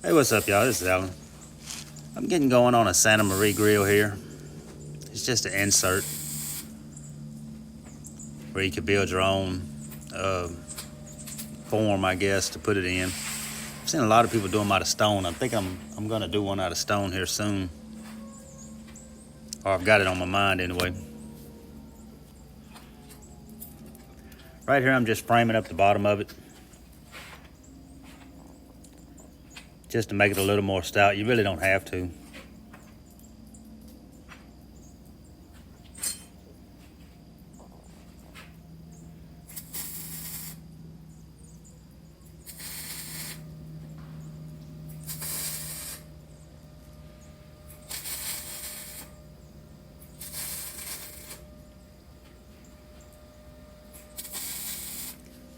Hey, what's up, y'all? This is Alan. I'm getting going on a Santa Maria grill here. It's just an insert where you could build your own form, I guess, to put it in. I've seen a lot of people do them out of stone. I think I'm gonna do one out of stone here soon, or I've got it on my mind anyway. Right here, I'm just framing up the bottom of it, just to make it a little more stout. You really don't have to.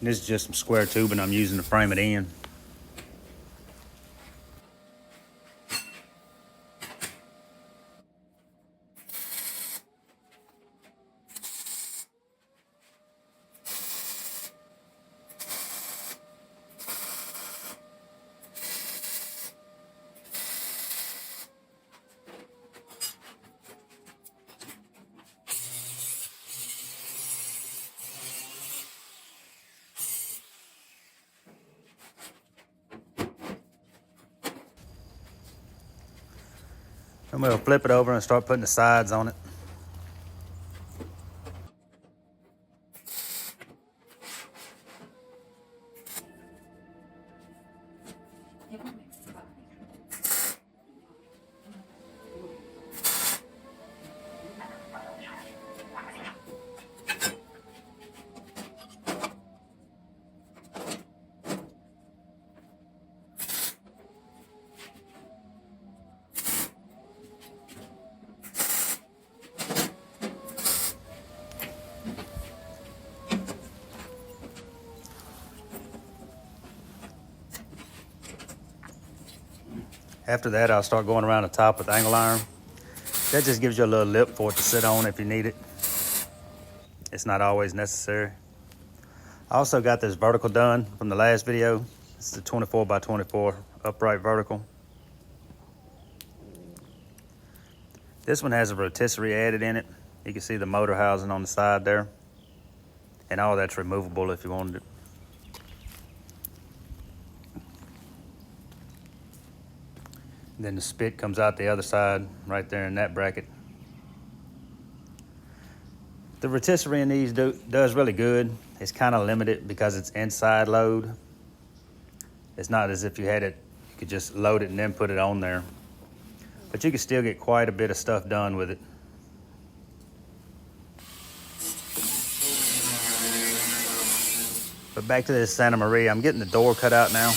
And this is just some square tubing I'm using to frame it in. I'm gonna flip it over and start putting the sides on it. After that, I'll start going around the top with angle iron. That just gives you a little lip for it to sit on if you need it. It's not always necessary. I also got this vertical done from the last video. It's the 24 by 24 upright vertical. This one has a rotisserie added in it. You can see the motor housing on the side there. And all that's removable if you wanted it. And then the spit comes out the other side, right there in that bracket. The rotisserie in these does really good. It's kind of limited because it's inside load. It's not as if you had it, you could just load it and then put it on there. But you can still get quite a bit of stuff done with it. But back to this Santa Maria, I'm getting the door cut out now.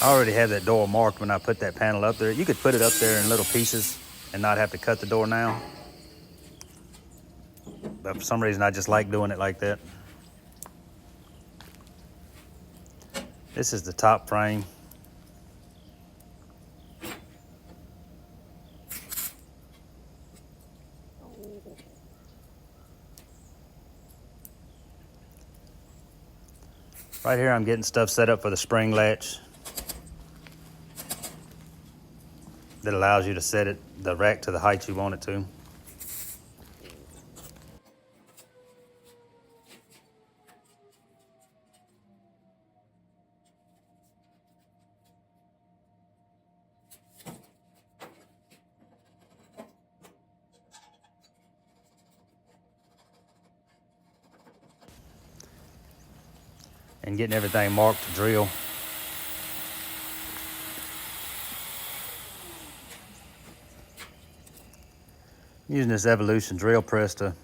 I already had that door marked when I put that panel up there. You could put it up there in little pieces and not have to cut the door now. But for some reason, I just like doing it like that. This is the top frame. Right here, I'm getting stuff set up for the spring latch. That allows you to set the rack to the height you want it to. And getting everything marked to drill. Using this Evolution drill press to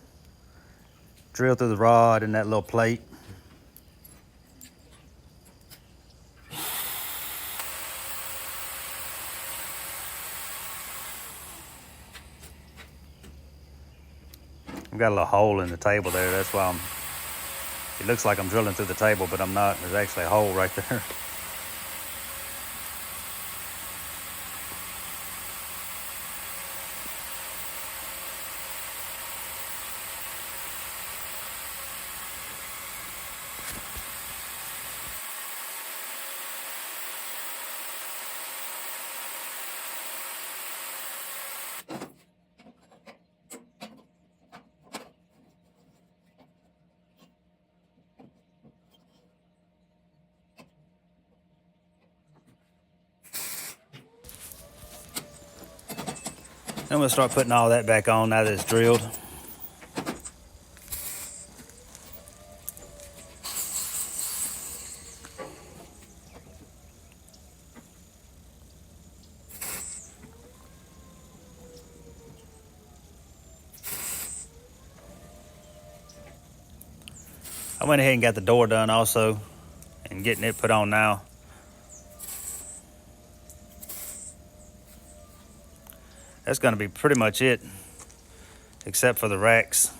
drill through the rod in that little plate. I've got a little hole in the table there, that's why it looks like I'm drilling through the table, but I'm not. There's actually a hole right there. I'm gonna start putting all that back on now that it's drilled. I went ahead and got the door done also and getting it put on now. That's gonna be pretty much it, except for the racks.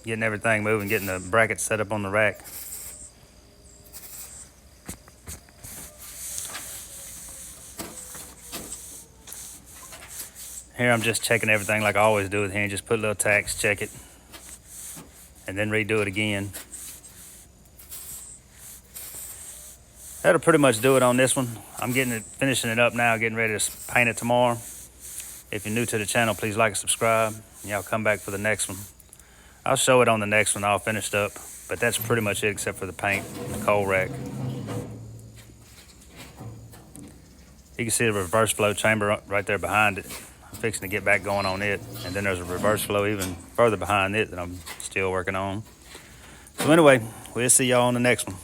Getting everything moving, getting the brackets set up on the rack. Here I'm just checking everything like I always do with here. Just put little tacks, check it, and then redo it again. That'll pretty much do it on this one. I'm finishing it up now, getting ready to paint it tomorrow. If you're new to the channel, please like and subscribe. And y'all come back for the next one. I'll show it on the next one all finished up, but that's pretty much it except for the paint and the coal rack. You can see the reverse flow chamber right there behind it. I'm fixing to get back going on it. And then there's a reverse flow even further behind it that I'm still working on. So anyway, we'll see y'all on the next one.